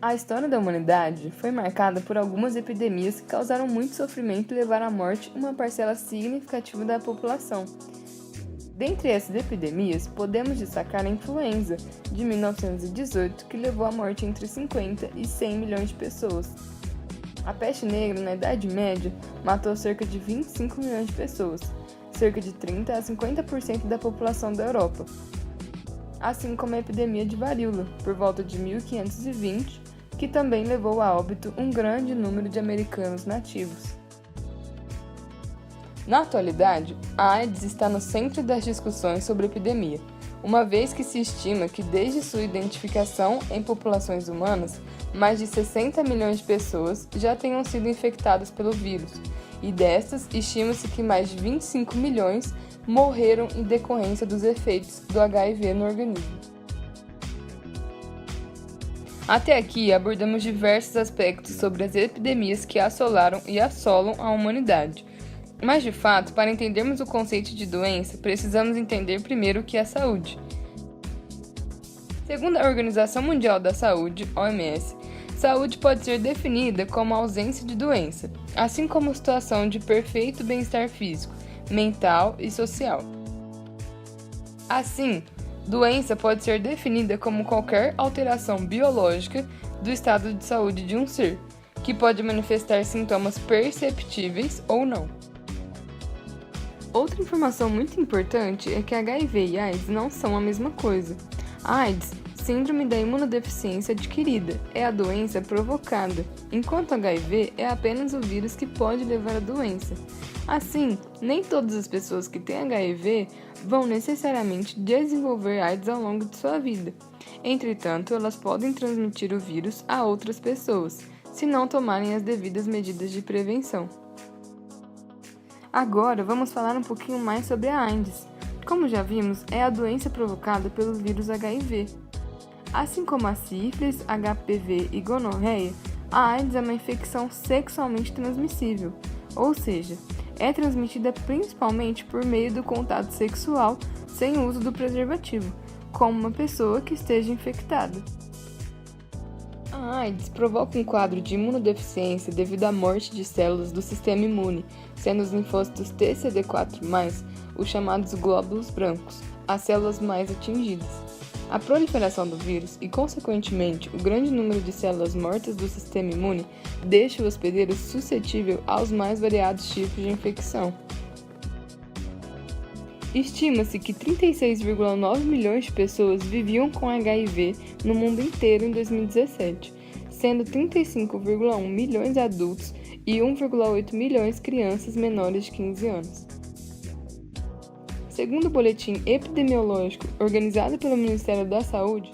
A história da humanidade foi marcada por algumas epidemias que causaram muito sofrimento e levaram à morte uma parcela significativa da população. Dentre essas epidemias, podemos destacar a influenza, de 1918, que levou à morte entre 50 e 100 milhões de pessoas. A peste negra, na Idade Média, matou cerca de 25 milhões de pessoas, cerca de 30 a 50% da população da Europa. Assim como a epidemia de varíola, por volta de 1520, que também levou a óbito um grande número de americanos nativos. Na atualidade, a AIDS está no centro das discussões sobre epidemia, uma vez que se estima que desde sua identificação em populações humanas, mais de 60 milhões de pessoas já tenham sido infectadas pelo vírus, e destas, estima-se que mais de 25 milhões morreram em decorrência dos efeitos do HIV no organismo. Até aqui abordamos diversos aspectos sobre as epidemias que assolaram e assolam a humanidade. Mas, de fato, para entendermos o conceito de doença, precisamos entender primeiro o que é saúde. Segundo a Organização Mundial da Saúde, OMS, saúde pode ser definida como a ausência de doença, assim como a situação de perfeito bem-estar físico, mental e social. Assim, doença pode ser definida como qualquer alteração biológica do estado de saúde de um ser, que pode manifestar sintomas perceptíveis ou não. Outra informação muito importante é que HIV e AIDS não são a mesma coisa. A AIDS, síndrome da imunodeficiência adquirida, é a doença provocada, enquanto HIV é apenas o vírus que pode levar à doença. Assim, nem todas as pessoas que têm HIV vão necessariamente desenvolver AIDS ao longo de sua vida. Entretanto, elas podem transmitir o vírus a outras pessoas, se não tomarem as devidas medidas de prevenção. Agora, vamos falar um pouquinho mais sobre a AIDS. Como já vimos, é a doença provocada pelo vírus HIV. Assim como a sífilis, HPV e gonorreia, a AIDS é uma infecção sexualmente transmissível, ou seja, é transmitida principalmente por meio do contato sexual sem o uso do preservativo, como uma pessoa que esteja infectada. A AIDS provoca um quadro de imunodeficiência devido à morte de células do sistema imune, sendo os linfócitos TCD4+, os chamados glóbulos brancos, as células mais atingidas. A proliferação do vírus e, consequentemente, o grande número de células mortas do sistema imune deixa o hospedeiro suscetível aos mais variados tipos de infecção. Estima-se que 36,9 milhões de pessoas viviam com HIV no mundo inteiro em 2017, sendo 35,1 milhões adultos e 1,8 milhões crianças menores de 15 anos. Segundo o boletim epidemiológico organizado pelo Ministério da Saúde,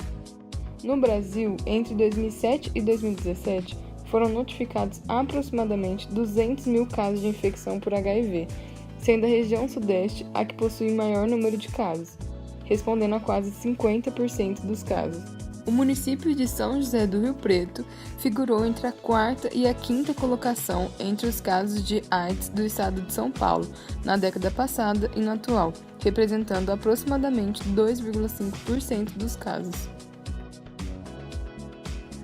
no Brasil, entre 2007 e 2017, foram notificados aproximadamente 200 mil casos de infecção por HIV, sendo a região sudeste a que possui maior número de casos, respondendo a quase 50% dos casos. O município de São José do Rio Preto figurou entre a quarta e a quinta colocação entre os casos de AIDS do estado de São Paulo, na década passada e na atual, representando aproximadamente 2,5% dos casos.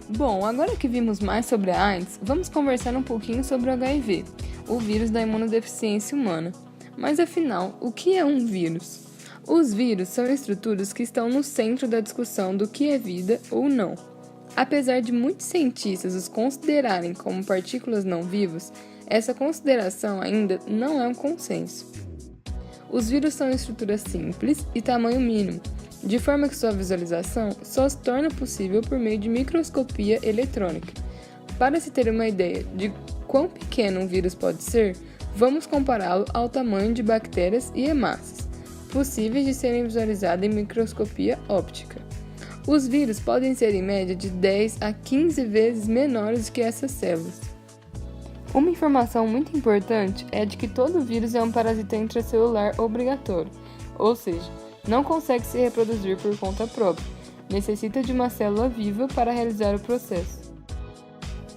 Bom, agora que vimos mais sobre a AIDS, vamos conversar um pouquinho sobre o HIV, o vírus da imunodeficiência humana. Mas afinal, o que é um vírus? Os vírus são estruturas que estão no centro da discussão do que é vida ou não. Apesar de muitos cientistas os considerarem como partículas não vivas, essa consideração ainda não é um consenso. Os vírus são estruturas simples e tamanho mínimo, de forma que sua visualização só se torna possível por meio de microscopia eletrônica. Para se ter uma ideia de quão pequeno um vírus pode ser, vamos compará-lo ao tamanho de bactérias e hemácias, possíveis de serem visualizadas em microscopia óptica. Os vírus podem ser em média de 10 a 15 vezes menores que essas células. Uma informação muito importante é de que todo vírus é um parasita intracelular obrigatório, ou seja, não consegue se reproduzir por conta própria, necessita de uma célula viva para realizar o processo.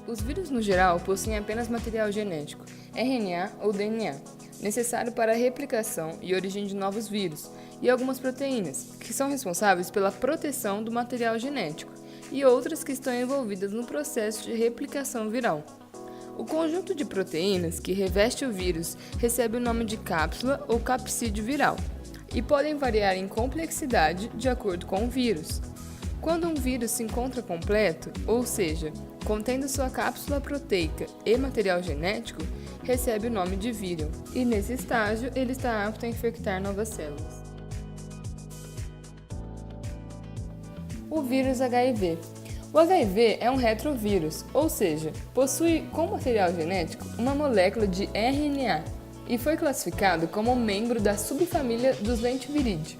Os vírus, no geral, possuem apenas material genético, RNA ou DNA, necessário para a replicação e origem de novos vírus, e algumas proteínas, que são responsáveis pela proteção do material genético. e outras que estão envolvidas no processo de replicação viral. O conjunto de proteínas que reveste o vírus recebe o nome de cápsula ou capsídeo viral e podem variar em complexidade de acordo com o vírus. Quando um vírus se encontra completo, ou seja, contendo sua cápsula proteica e material genético, recebe o nome de vírion, e nesse estágio ele está apto a infectar novas células. O vírus HIV. O HIV é um retrovírus, ou seja, possui como material genético uma molécula de RNA e foi classificado como membro da subfamília dos lentivirídeos.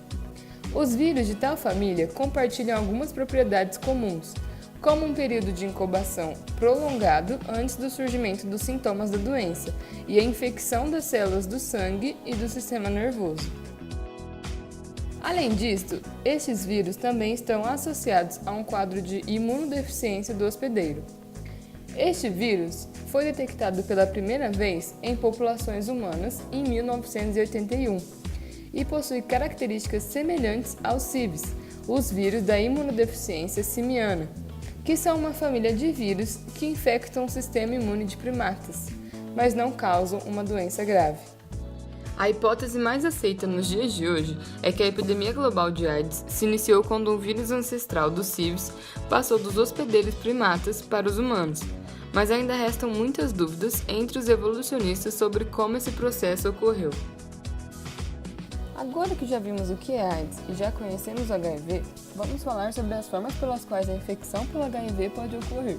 Os vírus de tal família compartilham algumas propriedades comuns, como um período de incubação prolongado antes do surgimento dos sintomas da doença e a infecção das células do sangue e do sistema nervoso. Além disto, estes vírus também estão associados a um quadro de imunodeficiência do hospedeiro. Este vírus foi detectado pela primeira vez em populações humanas em 1981 e possui características semelhantes aos CIVs, os vírus da imunodeficiência simiana, que são uma família de vírus que infectam o sistema imune de primatas, mas não causam uma doença grave. A hipótese mais aceita nos dias de hoje é que a epidemia global de AIDS se iniciou quando um vírus ancestral dos CIVs passou dos hospedeiros primatas para os humanos, mas ainda restam muitas dúvidas entre os evolucionistas sobre como esse processo ocorreu. Agora que já vimos o que é AIDS e já conhecemos o HIV, vamos falar sobre as formas pelas quais a infecção pelo HIV pode ocorrer.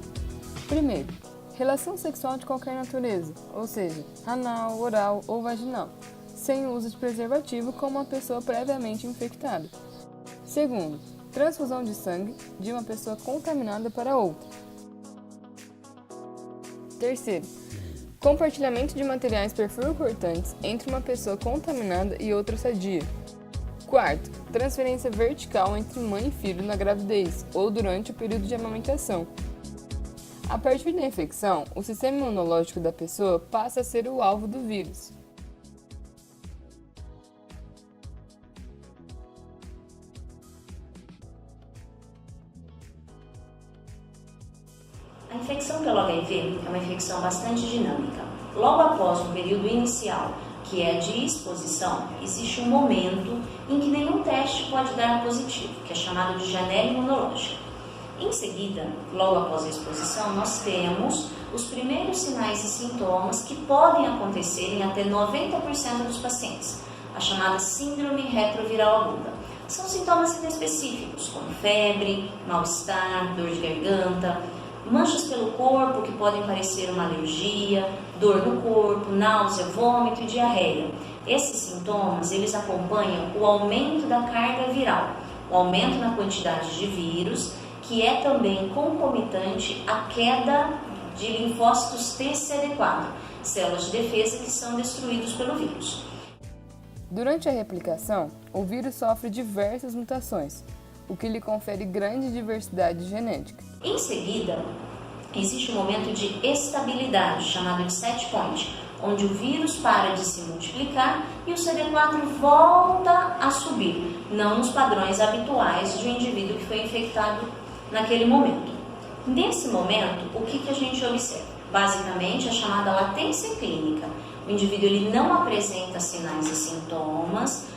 Primeiro, relação sexual de qualquer natureza, ou seja, anal, oral ou vaginal, sem o uso de preservativo com uma pessoa previamente infectada. Segundo, transfusão de sangue de uma pessoa contaminada para outra. Terceiro, compartilhamento de materiais perfurocortantes entre uma pessoa contaminada e outra sadia. Quarto, transferência vertical entre mãe e filho na gravidez ou durante o período de amamentação. A partir da infecção, o sistema imunológico da pessoa passa a ser o alvo do vírus. A infecção pelo HIV é uma infecção bastante dinâmica. Logo após o período inicial, que é de exposição, existe um momento em que nenhum teste pode dar positivo, que é chamado de janela imunológica. Em seguida, logo após a exposição, nós temos os primeiros sinais e sintomas que podem acontecer em até 90% dos pacientes, a chamada síndrome retroviral aguda. São sintomas inespecíficos, como febre, mal-estar, dor de garganta, manchas pelo corpo que podem parecer uma alergia, dor no corpo, náusea, vômito e diarreia. Esses sintomas, eles acompanham o aumento da carga viral, o aumento na quantidade de vírus, que é também concomitante à queda de linfócitos TCD4, células de defesa que são destruídos pelo vírus. Durante a replicação, o vírus sofre diversas mutações, o que lhe confere grande diversidade genética. Em seguida, existe um momento de estabilidade, chamado de set point, onde o vírus para de se multiplicar e o CD4 volta a subir, não nos padrões habituais de um indivíduo que foi infectado naquele momento. Nesse momento, o que a gente observa? Basicamente, a chamada latência clínica. O indivíduo ele não apresenta sinais e sintomas,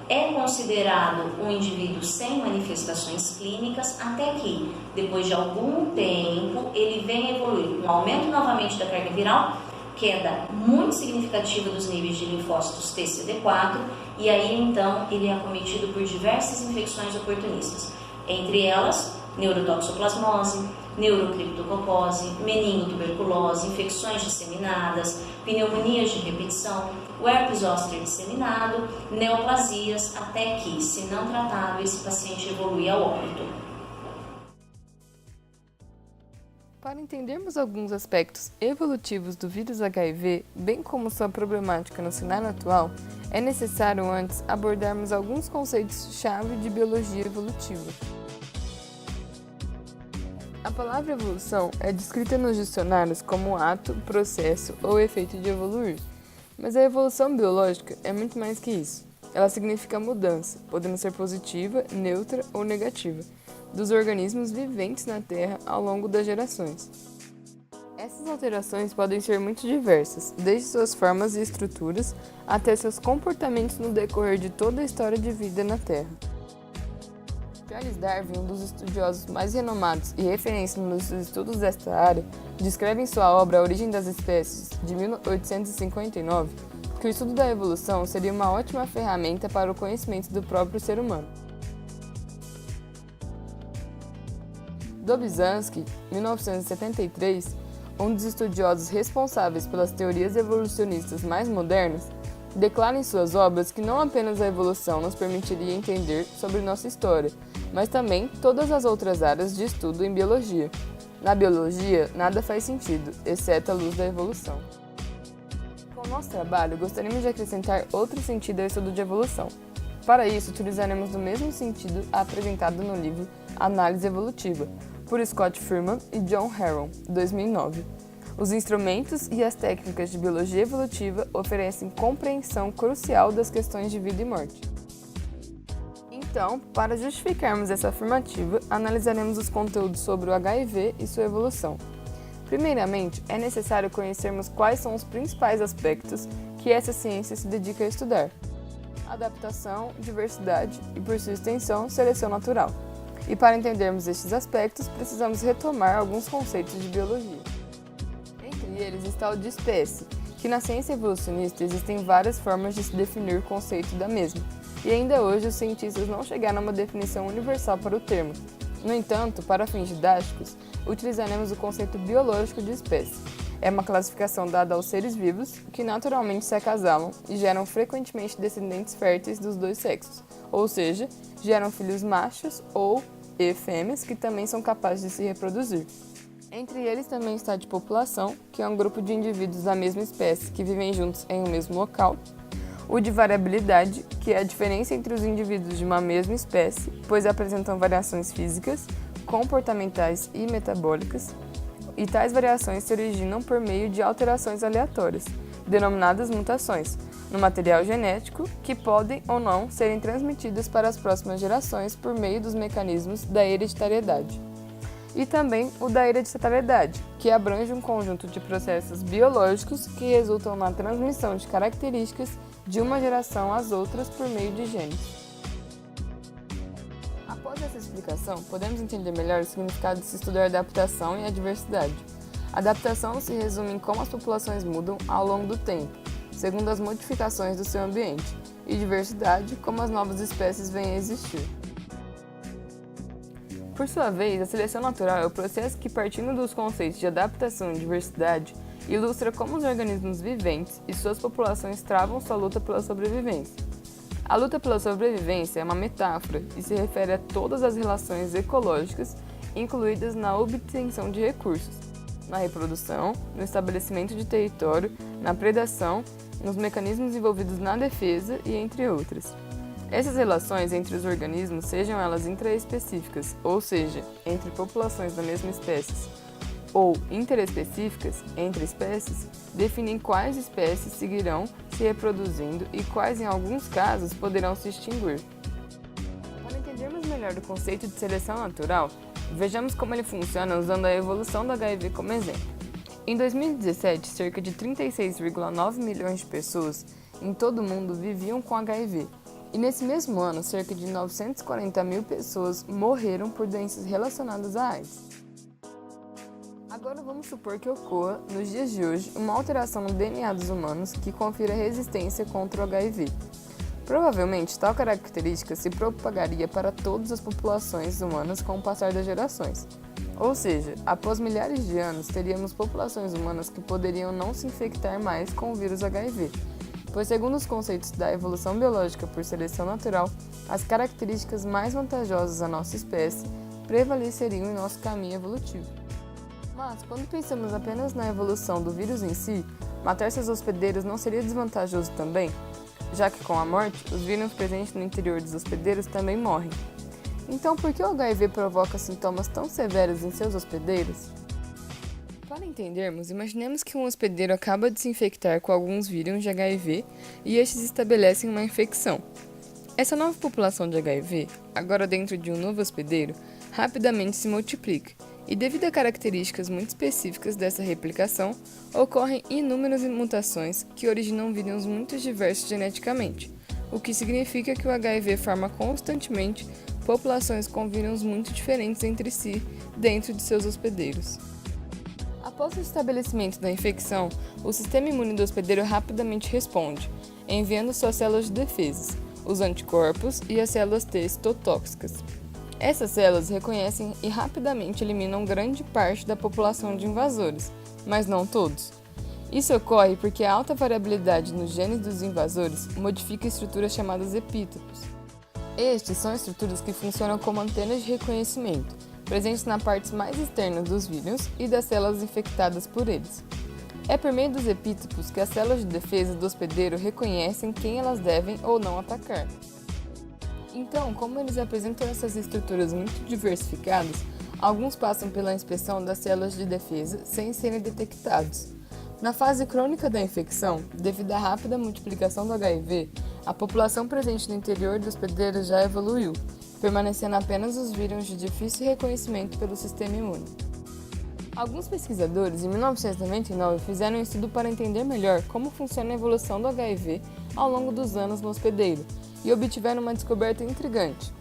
é considerado um indivíduo sem manifestações clínicas até que, depois de algum tempo, ele vem evoluir com aumento novamente da carga viral, queda muito significativa dos níveis de linfócitos TCD4 e aí então ele é acometido por diversas infecções oportunistas, entre elas neurotoxoplasmose, neurocriptococose, meningotuberculose, infecções disseminadas, pneumonias de repetição, o herpes zoster disseminado, neoplasias, até que, se não tratado, esse paciente evolui ao óbito. Para entendermos alguns aspectos evolutivos do vírus HIV, bem como sua problemática no cenário atual, é necessário antes abordarmos alguns conceitos-chave de biologia evolutiva. A palavra evolução é descrita nos dicionários como ato, processo ou efeito de evoluir, mas a evolução biológica é muito mais que isso. Ela significa mudança, podendo ser positiva, neutra ou negativa, dos organismos viventes na Terra ao longo das gerações. Essas alterações podem ser muito diversas, desde suas formas e estruturas até seus comportamentos no decorrer de toda a história de vida na Terra. Charles Darwin, um dos estudiosos mais renomados e referência nos estudos desta área, descreve em sua obra A Origem das Espécies, de 1859, que o estudo da evolução seria uma ótima ferramenta para o conhecimento do próprio ser humano. Dobzhansky, 1973, um dos estudiosos responsáveis pelas teorias evolucionistas mais modernas, declara em suas obras que não apenas a evolução nos permitiria entender sobre nossa história, mas também todas as outras áreas de estudo em biologia. Na biologia, nada faz sentido, exceto a luz da evolução. Com o nosso trabalho, gostaríamos de acrescentar outro sentido ao estudo de evolução. Para isso, utilizaremos o mesmo sentido apresentado no livro Análise Evolutiva, por Scott Freeman e John Heron, 2009. Os instrumentos e as técnicas de biologia evolutiva oferecem compreensão crucial das questões de vida e morte. Então, para justificarmos essa afirmativa, analisaremos os conteúdos sobre o HIV e sua evolução. Primeiramente, é necessário conhecermos quais são os principais aspectos que essa ciência se dedica a estudar: adaptação, diversidade e, por sua extensão, seleção natural. E para entendermos estes aspectos, precisamos retomar alguns conceitos de biologia. Entre eles está o de espécie, que na ciência evolucionista existem várias formas de se definir o conceito da mesma, e ainda hoje os cientistas não chegaram a uma definição universal para o termo. No entanto, para fins didáticos, utilizaremos o conceito biológico de espécie. É uma classificação dada aos seres vivos que naturalmente se acasalam e geram frequentemente descendentes férteis dos dois sexos, ou seja, geram filhos machos e fêmeas que também são capazes de se reproduzir. Entre eles também está a de população, que é um grupo de indivíduos da mesma espécie que vivem juntos em um mesmo local. O de variabilidade, que é a diferença entre os indivíduos de uma mesma espécie, pois apresentam variações físicas, comportamentais e metabólicas, e tais variações se originam por meio de alterações aleatórias, denominadas mutações, no material genético, que podem ou não serem transmitidas para as próximas gerações por meio dos mecanismos da hereditariedade. E também o da hereditariedade, que abrange um conjunto de processos biológicos que resultam na transmissão de características de uma geração às outras por meio de genes. Após essa explicação, podemos entender melhor o significado de se estudar a adaptação e a diversidade. A adaptação se resume em como as populações mudam ao longo do tempo, segundo as modificações do seu ambiente, e diversidade, como as novas espécies vêm a existir. Por sua vez, a seleção natural é o processo que, partindo dos conceitos de adaptação e diversidade, ilustra como os organismos viventes e suas populações travam sua luta pela sobrevivência. A luta pela sobrevivência é uma metáfora e se refere a todas as relações ecológicas incluídas na obtenção de recursos, na reprodução, no estabelecimento de território, na predação, nos mecanismos envolvidos na defesa e entre outras. Essas relações entre os organismos, sejam elas intraespecíficas, ou seja, entre populações da mesma espécie, ou interespecíficas, entre espécies, definem quais espécies seguirão se reproduzindo e quais, em alguns casos, poderão se extinguir. Para entendermos melhor o conceito de seleção natural, vejamos como ele funciona usando a evolução do HIV como exemplo. Em 2017, cerca de 36,9 milhões de pessoas em todo o mundo viviam com HIV. E nesse mesmo ano, cerca de 940 mil pessoas morreram por doenças relacionadas à AIDS. Agora vamos supor que ocorra, nos dias de hoje, uma alteração no DNA dos humanos que confira resistência contra o HIV. Provavelmente, tal característica se propagaria para todas as populações humanas com o passar das gerações. Ou seja, após milhares de anos, teríamos populações humanas que poderiam não se infectar mais com o vírus HIV. Pois, segundo os conceitos da evolução biológica por seleção natural, as características mais vantajosas à nossa espécie prevaleceriam em nosso caminho evolutivo. Mas, quando pensamos apenas na evolução do vírus em si, matar seus hospedeiros não seria desvantajoso também? Já que com a morte, os vírus presentes no interior dos hospedeiros também morrem. Então, por que o HIV provoca sintomas tão severos em seus hospedeiros? Para entendermos, imaginemos que um hospedeiro acaba de se infectar com alguns vírus de HIV e estes estabelecem uma infecção. Essa nova população de HIV, agora dentro de um novo hospedeiro, rapidamente se multiplica, e devido a características muito específicas dessa replicação, ocorrem inúmeras mutações que originam vírus muito diversos geneticamente, o que significa que o HIV forma constantemente populações com vírus muito diferentes entre si dentro de seus hospedeiros. Após o estabelecimento da infecção, o sistema imune do hospedeiro rapidamente responde, enviando suas células de defesa, os anticorpos e as células T citotóxicas. Essas células reconhecem e rapidamente eliminam grande parte da população de invasores, mas não todos. Isso ocorre porque a alta variabilidade nos genes dos invasores modifica estruturas chamadas epítopos. Estes são estruturas que funcionam como antenas de reconhecimento, presentes na parte mais externa dos vírus e das células infectadas por eles. É por meio dos epítopos que as células de defesa do hospedeiro reconhecem quem elas devem ou não atacar. Então, como eles apresentam essas estruturas muito diversificadas, alguns passam pela inspeção das células de defesa sem serem detectados. Na fase crônica da infecção, devido à rápida multiplicação do HIV, a população presente no interior do hospedeiro já evoluiu, permanecendo apenas os vírus de difícil reconhecimento pelo sistema imune. Alguns pesquisadores, em 1999, fizeram um estudo para entender melhor como funciona a evolução do HIV ao longo dos anos no hospedeiro e obtiveram uma descoberta intrigante.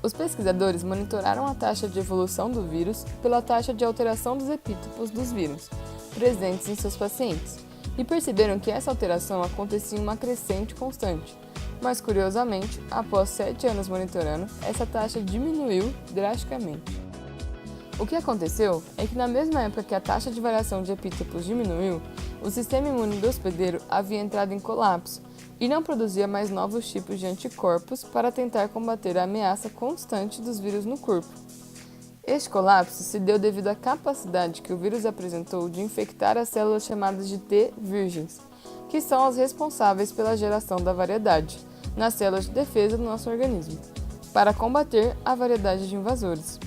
Os pesquisadores monitoraram a taxa de evolução do vírus pela taxa de alteração dos epítopos dos vírus presentes em seus pacientes e perceberam que essa alteração acontecia em uma crescente constante. Mas, curiosamente, após 7 anos monitorando, essa taxa diminuiu drasticamente. O que aconteceu é que na mesma época que a taxa de variação de epítopos diminuiu, o sistema imune do hospedeiro havia entrado em colapso e não produzia mais novos tipos de anticorpos para tentar combater a ameaça constante dos vírus no corpo. Este colapso se deu devido à capacidade que o vírus apresentou de infectar as células chamadas de T virgens, que são as responsáveis pela geração da variedade nas células de defesa do nosso organismo, para combater a variedade de invasores.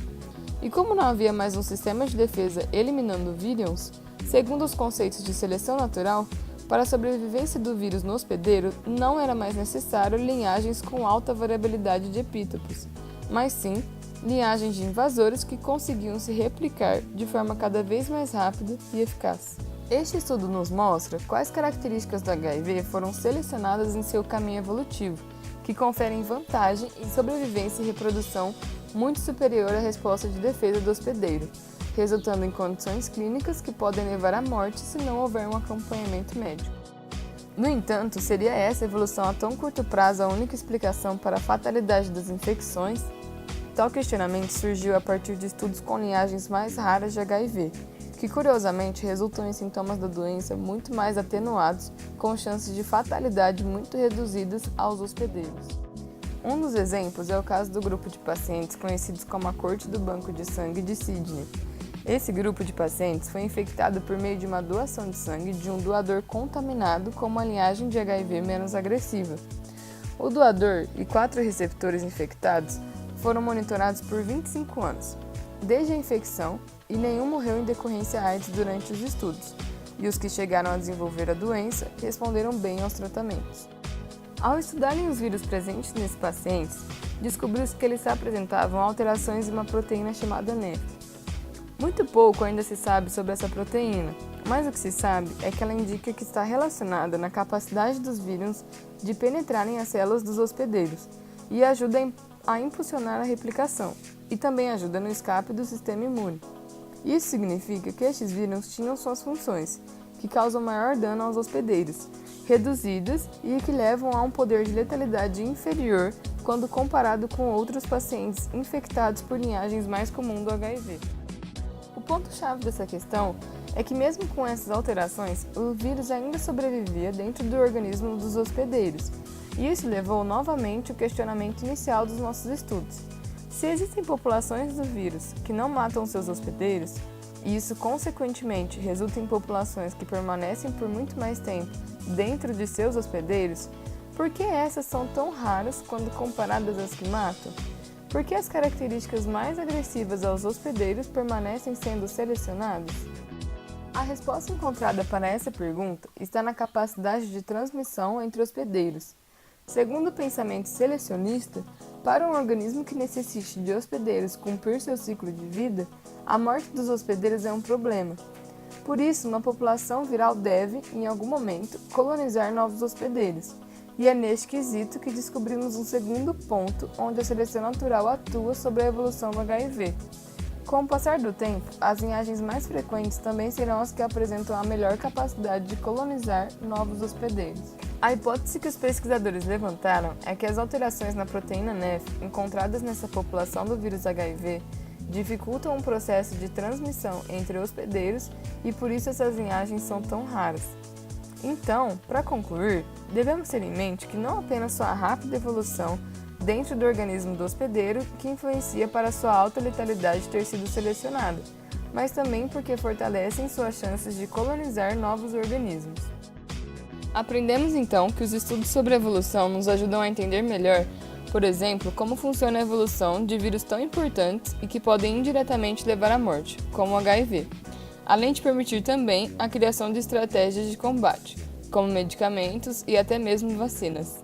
E como não havia mais um sistema de defesa eliminando vírus, segundo os conceitos de seleção natural, para a sobrevivência do vírus no hospedeiro não era mais necessário linhagens com alta variabilidade de epítopos, mas sim linhagens de invasores que conseguiam se replicar de forma cada vez mais rápida e eficaz. Este estudo nos mostra quais características do HIV foram selecionadas em seu caminho evolutivo, que conferem vantagem em sobrevivência e reprodução muito superior à resposta de defesa do hospedeiro, resultando em condições clínicas que podem levar à morte se não houver um acompanhamento médico. No entanto, seria essa evolução a tão curto prazo a única explicação para a fatalidade das infecções? Tal questionamento surgiu a partir de estudos com linhagens mais raras de HIV, que curiosamente resultam em sintomas da doença muito mais atenuados, com chances de fatalidade muito reduzidas aos hospedeiros. Um dos exemplos é o caso do grupo de pacientes conhecidos como a Corte do Banco de Sangue de Sydney. Esse grupo de pacientes foi infectado por meio de uma doação de sangue de um doador contaminado com uma linhagem de HIV menos agressiva. O doador e 4 receptores infectados foram monitorados por 25 anos, desde a infecção, e nenhum morreu em decorrência AIDS durante os estudos, e os que chegaram a desenvolver a doença responderam bem aos tratamentos. Ao estudarem os vírus presentes nesses pacientes, descobriu-se que eles apresentavam alterações em uma proteína chamada NEF. Muito pouco ainda se sabe sobre essa proteína, mas o que se sabe é que ela indica que está relacionada na capacidade dos vírus de penetrarem as células dos hospedeiros e ajuda a impulsionar a replicação, e também ajuda no escape do sistema imune. Isso significa que estes vírus tinham suas funções, que causam maior dano aos hospedeiros, reduzidas e que levam a um poder de letalidade inferior quando comparado com outros pacientes infectados por linhagens mais comuns do HIV. O ponto-chave dessa questão é que mesmo com essas alterações, o vírus ainda sobrevivia dentro do organismo dos hospedeiros, e isso levou novamente o questionamento inicial dos nossos estudos. Se existem populações do vírus que não matam seus hospedeiros, e isso consequentemente resulta em populações que permanecem por muito mais tempo dentro de seus hospedeiros, por que essas são tão raras quando comparadas às que matam? Por que as características mais agressivas aos hospedeiros permanecem sendo selecionadas? A resposta encontrada para essa pergunta está na capacidade de transmissão entre hospedeiros. Segundo o pensamento selecionista, Para um organismo que necessite de hospedeiros cumprir seu ciclo de vida, a morte dos hospedeiros é um problema. Por isso, uma população viral deve, em algum momento, colonizar novos hospedeiros. E é neste quesito que descobrimos um segundo ponto onde a seleção natural atua sobre a evolução do HIV. Com o passar do tempo, as linhagens mais frequentes também serão as que apresentam a melhor capacidade de colonizar novos hospedeiros. A hipótese que os pesquisadores levantaram é que as alterações na proteína NEF encontradas nessa população do vírus HIV dificultam o processo de transmissão entre hospedeiros e por isso essas linhagens são tão raras. Então, para concluir, devemos ter em mente que não apenas sua rápida evolução dentro do organismo do hospedeiro que influencia para sua alta letalidade ter sido selecionada, mas também porque fortalecem suas chances de colonizar novos organismos. Aprendemos então que os estudos sobre a evolução nos ajudam a entender melhor, por exemplo, como funciona a evolução de vírus tão importantes e que podem indiretamente levar à morte, como o HIV, além de permitir também a criação de estratégias de combate, como medicamentos e até mesmo vacinas.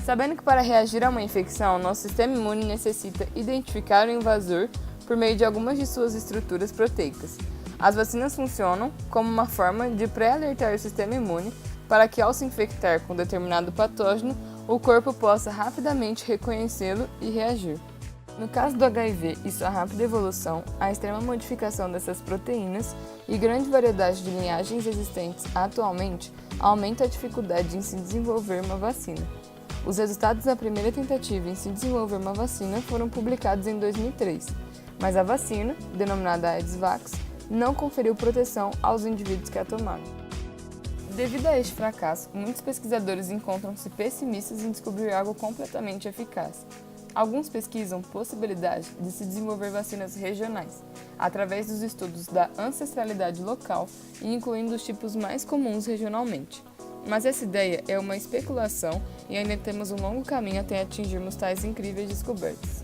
Sabendo que para reagir a uma infecção, nosso sistema imune necessita identificar o invasor por meio de algumas de suas estruturas proteicas. As vacinas funcionam como uma forma de pré-alertar o sistema imune para que, ao se infectar com determinado patógeno, o corpo possa rapidamente reconhecê-lo e reagir. No caso do HIV e sua rápida evolução, a extrema modificação dessas proteínas e grande variedade de linhagens existentes atualmente aumenta a dificuldade em se desenvolver uma vacina. Os resultados da primeira tentativa em se desenvolver uma vacina foram publicados em 2003, mas a vacina, denominada AidesVax, não conferiu proteção aos indivíduos que a tomaram. Devido a este fracasso, muitos pesquisadores encontram-se pessimistas em descobrir algo completamente eficaz. Alguns pesquisam possibilidade de se desenvolver vacinas regionais, através dos estudos da ancestralidade local e incluindo os tipos mais comuns regionalmente. Mas essa ideia é uma especulação e ainda temos um longo caminho até atingirmos tais incríveis descobertas.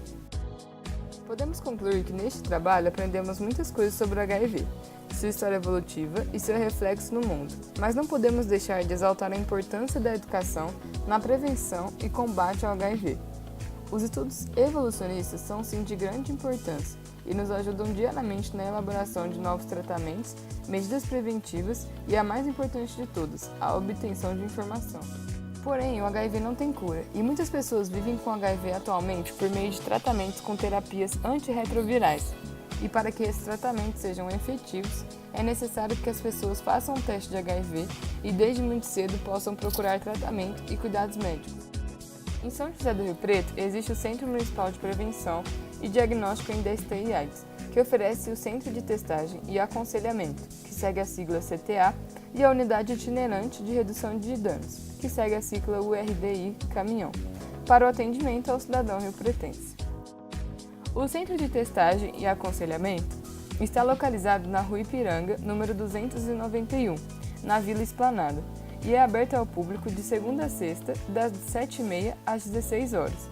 Podemos concluir que neste trabalho aprendemos muitas coisas sobre o HIV, sua história evolutiva e seu reflexo no mundo, mas não podemos deixar de exaltar a importância da educação na prevenção e combate ao HIV. Os estudos evolucionistas são sim de grande importância e nos ajudam diariamente na elaboração de novos tratamentos, medidas preventivas e, a mais importante de todas, a obtenção de informação. Porém, o HIV não tem cura e muitas pessoas vivem com HIV atualmente por meio de tratamentos com terapias antirretrovirais. E para que esses tratamentos sejam efetivos, é necessário que as pessoas façam um teste de HIV e desde muito cedo possam procurar tratamento e cuidados médicos. Em São José do Rio Preto existe o Centro Municipal de Prevenção e Diagnóstico em DST e AIDS, que oferece o Centro de Testagem e Aconselhamento, que segue a sigla CTA, e a Unidade Itinerante de Redução de Danos, que segue a sigla URDI Caminhão, para o atendimento ao cidadão riopretense. O Centro de Testagem e Aconselhamento está localizado na Rua Ipiranga, número 291, na Vila Esplanada, e é aberto ao público de segunda a sexta, das 7h30 às 16 horas.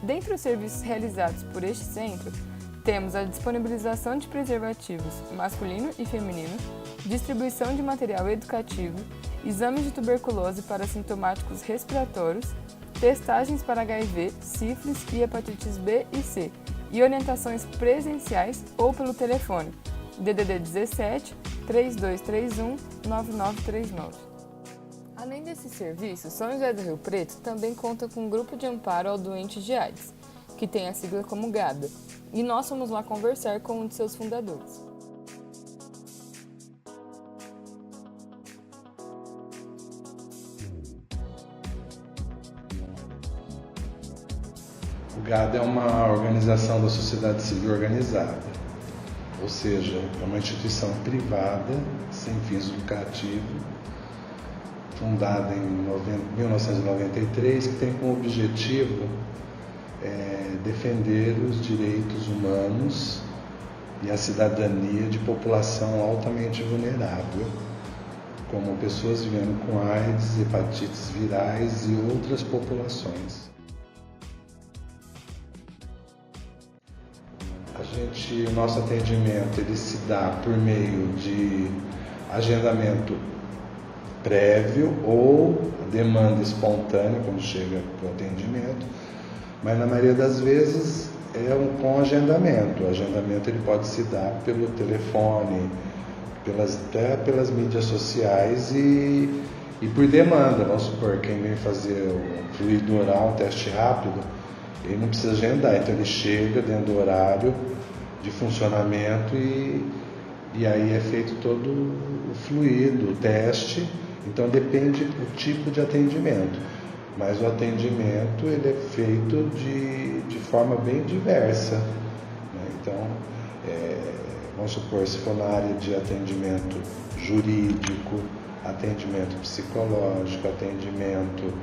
Dentre os serviços realizados por este centro, temos a disponibilização de preservativos masculino e feminino, distribuição de material educativo, exames de tuberculose para assintomáticos respiratórios, testagens para HIV, sífilis e hepatites B e C, e orientações presenciais ou pelo telefone DDD 17 3231 9939. Além desses serviços, São José do Rio Preto também conta com um grupo de amparo ao doente de AIDS, que tem a sigla como GADA, e nós fomos lá conversar com um de seus fundadores. O GADA é uma organização da sociedade civil organizada, ou seja, é uma instituição privada, sem fins lucrativos, fundada em 1993, que tem como objetivo defender os direitos humanos e a cidadania de população altamente vulnerável, como pessoas vivendo com AIDS, hepatites virais e outras populações. O nosso atendimento ele se dá por meio de agendamento prévio ou demanda espontânea quando chega para o atendimento, mas na maioria das vezes com agendamento. O agendamento ele pode se dar pelo telefone, até pelas mídias sociais e por demanda. Vamos supor, quem vem fazer o fluido oral, um teste rápido, ele não precisa agendar, então ele chega dentro do horário de funcionamento e aí é feito todo o fluido, o teste. Então depende do tipo de atendimento, mas o atendimento ele é feito de forma bem diversa, né? Então, vamos supor, se for na área de atendimento jurídico, atendimento psicológico, atendimento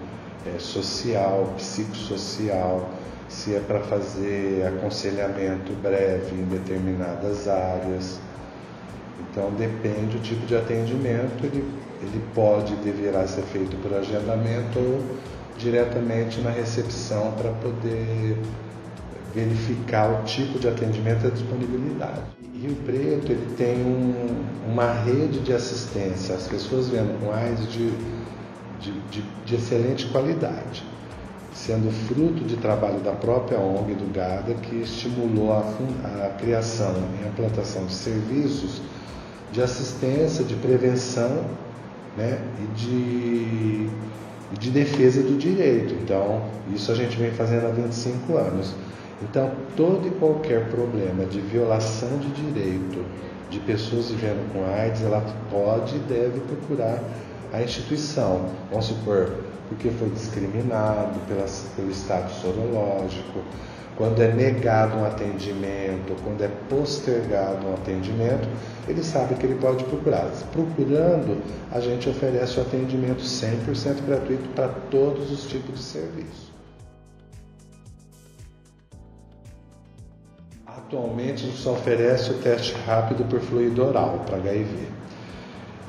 social, psicossocial, se é para fazer aconselhamento breve em determinadas áreas. Então depende do tipo de atendimento, ele pode, deverá ser feito por agendamento ou diretamente na recepção para poder verificar o tipo de atendimento e a disponibilidade. Rio Preto ele tem uma rede de assistência às pessoas vivendo com AIDS de excelente qualidade, sendo fruto de trabalho da própria ONG do GADA, que estimulou a criação e a implantação de serviços de assistência, de prevenção, né, e de defesa do direito. Então, isso a gente vem fazendo há 25 anos. Então, todo e qualquer problema de violação de direito de pessoas vivendo com AIDS, ela pode e deve procurar a instituição. Vamos supor, porque foi discriminado pelo status sorológico, quando é negado um atendimento, quando é postergado um atendimento, ele sabe que ele pode procurar. Procurando, a gente oferece o atendimento 100% gratuito para todos os tipos de serviço. Atualmente, a gente só oferece o teste rápido por fluido oral para HIV.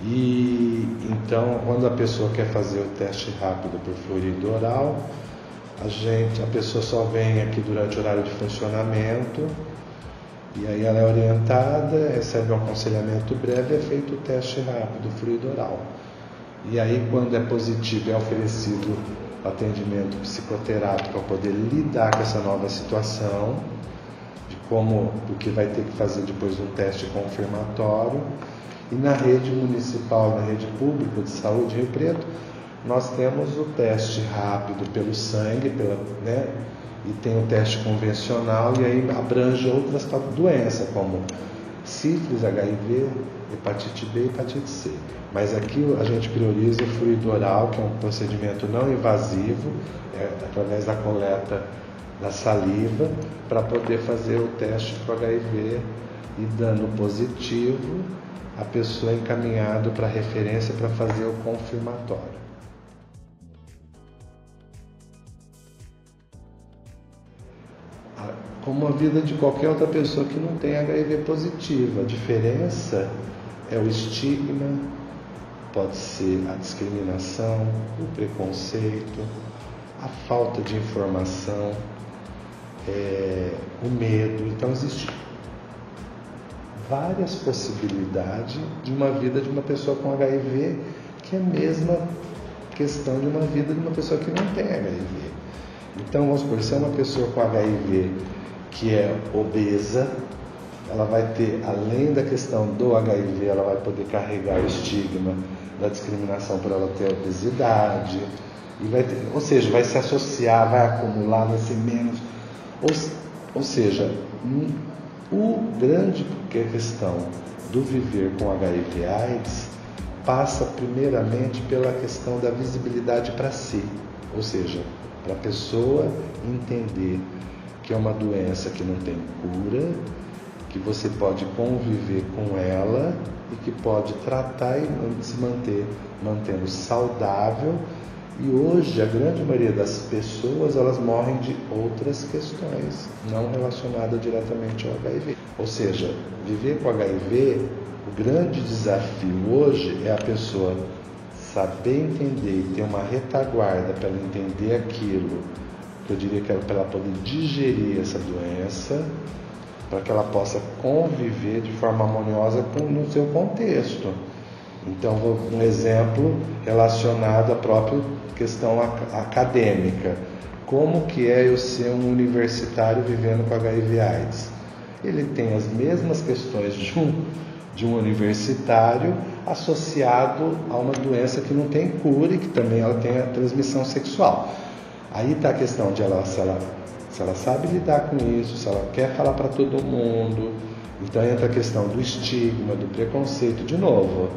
E então, quando a pessoa quer fazer o teste rápido por fluido oral, a pessoa só vem aqui durante o horário de funcionamento e aí ela é orientada, recebe um aconselhamento breve e é feito o teste rápido, fluido oral. E aí, quando é positivo, é oferecido atendimento psicoterápico para poder lidar com essa nova situação, porque vai ter que fazer depois um teste confirmatório. E na rede municipal, na rede pública de saúde de Rio Preto, nós temos o teste rápido pelo sangue, e tem o teste convencional, e aí abrange outras doenças, como sífilis, HIV, hepatite B e hepatite C. Mas aqui a gente prioriza o fluido oral, que é um procedimento não invasivo, através da coleta da saliva, para poder fazer o teste para o HIV e, dando positivo, a pessoa é encaminhada para referência para fazer o confirmatório. Como a vida de qualquer outra pessoa que não tem HIV positivo. A diferença é o estigma, pode ser a discriminação, o preconceito, a falta de informação, o medo. Então existe várias possibilidades de uma vida de uma pessoa com HIV, que é a mesma questão de uma vida de uma pessoa que não tem HIV. Então, vamos supor, se é uma pessoa com HIV que é obesa, ela vai ter, além da questão do HIV, ela vai poder carregar o estigma da discriminação por ela ter obesidade, e ou seja, vai se associar, vai acumular, vai ser menos. Ou seja, o grande questão do viver com HIV/AIDS passa primeiramente pela questão da visibilidade para si, ou seja, para a pessoa entender que é uma doença que não tem cura, que você pode conviver com ela e que pode tratar e se mantendo saudável. E hoje a grande maioria das pessoas, elas morrem de outras questões, não relacionadas diretamente ao HIV. Ou seja, viver com HIV, o grande desafio hoje é a pessoa saber entender e ter uma retaguarda para ela entender aquilo, que eu diria que é para ela poder digerir essa doença, para que ela possa conviver de forma harmoniosa no seu contexto. Então, um exemplo relacionado à própria questão acadêmica. Como que é eu ser um universitário vivendo com HIV/AIDS? Ele tem as mesmas questões de um universitário associado a uma doença que não tem cura e que também ela tem a transmissão sexual. Aí está a questão de se ela sabe lidar com isso, se ela quer falar para todo mundo. Então entra a questão do estigma, do preconceito, de novo,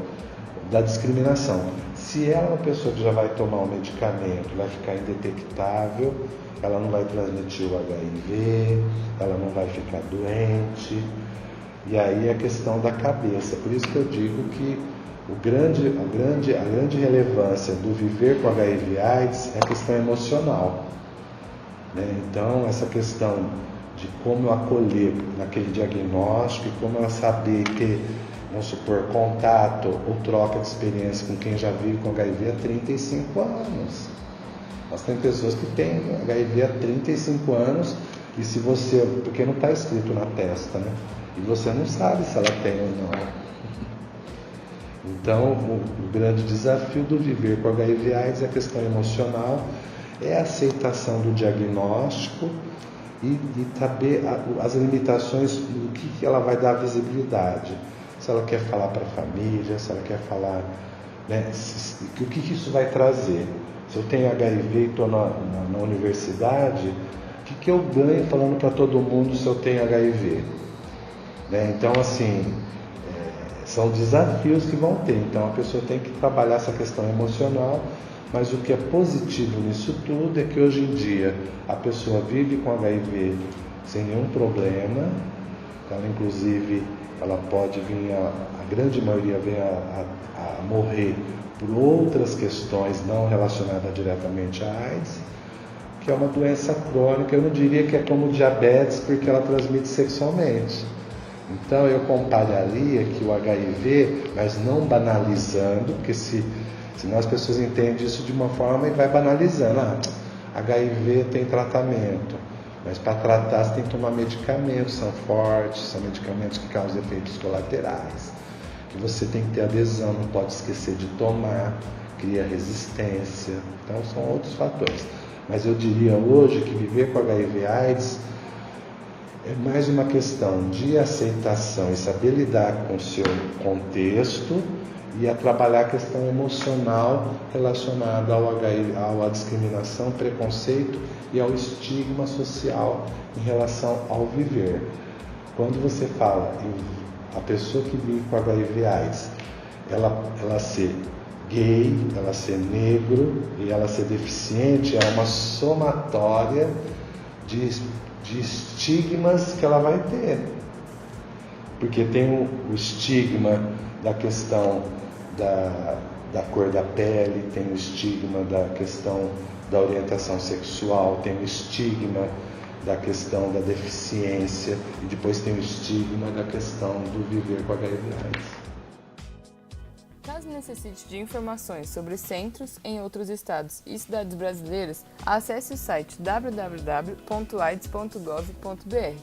da discriminação. Se ela é uma pessoa que já vai tomar um medicamento, vai ficar indetectável, ela não vai transmitir o HIV, ela não vai ficar doente. E aí a questão da cabeça. Por isso que eu digo que a grande relevância do viver com HIV/AIDS é a questão emocional. Então, essa questão de como eu acolher naquele diagnóstico e como ela saber ter, vamos supor, contato ou troca de experiência com quem já vive com HIV há 35 anos. Nós temos pessoas que têm HIV há 35 anos e se você, porque não está escrito na testa, né? E você não sabe se ela tem ou não. Então, o grande desafio do viver com HIV/AIDS é a questão emocional, é a aceitação do diagnóstico e saber as limitações do que ela vai dar visibilidade. Se ela quer falar para a família, se ela quer falar, né, o que isso vai trazer. Se eu tenho HIV e estou na universidade, o que eu ganho falando para todo mundo se eu tenho HIV? Então, assim, são desafios que vão ter. Então, a pessoa tem que trabalhar essa questão emocional, mas o que é positivo nisso tudo é que hoje em dia a pessoa vive com HIV sem nenhum problema. Ela, inclusive, ela pode vir, a grande maioria vem a morrer por outras questões não relacionadas diretamente à AIDS, que é uma doença crônica. Eu não diria que é como diabetes, porque ela transmite sexualmente. Então eu compararia que o HIV, mas não banalizando, porque senão as pessoas entendem isso de uma forma e vai banalizando. HIV tem tratamento, mas para tratar você tem que tomar medicamentos, são fortes, são medicamentos que causam efeitos colaterais, que você tem que ter adesão, não pode esquecer de tomar, cria resistência. Então são outros fatores. Mas eu diria hoje que viver com HIV/AIDS é mais uma questão de aceitação e saber lidar com o seu contexto e a trabalhar a questão emocional relacionada à discriminação, preconceito e ao estigma social em relação ao viver. Quando você fala a pessoa que vive com HIV/AIDS, ela ser gay, ela ser negro e ela ser deficiente, é uma somatória de estigmas que ela vai ter, porque tem o estigma da questão da cor da pele, tem o estigma da questão da orientação sexual, tem o estigma da questão da deficiência e depois tem o estigma da questão do viver com HIV/AIDS. Caso necessite de informações sobre centros em outros estados e cidades brasileiras, acesse o site www.aids.gov.br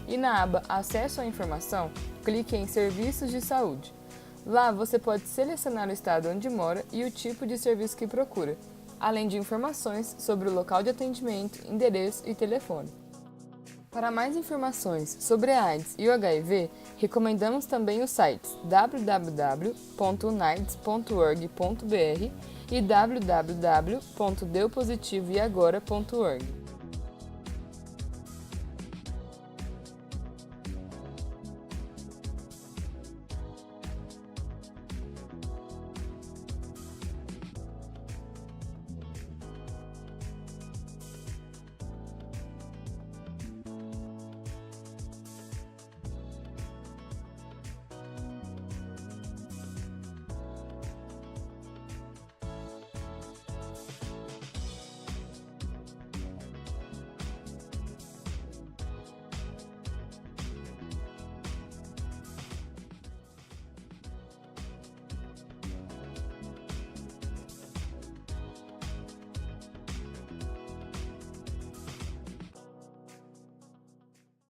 e na aba Acesso à Informação, clique em Serviços de Saúde. Lá você pode selecionar o estado onde mora e o tipo de serviço que procura, além de informações sobre o local de atendimento, endereço e telefone. Para mais informações sobre a AIDS e o HIV, recomendamos também os sites www.unaids.org.br e www.deupositivoeagora.org.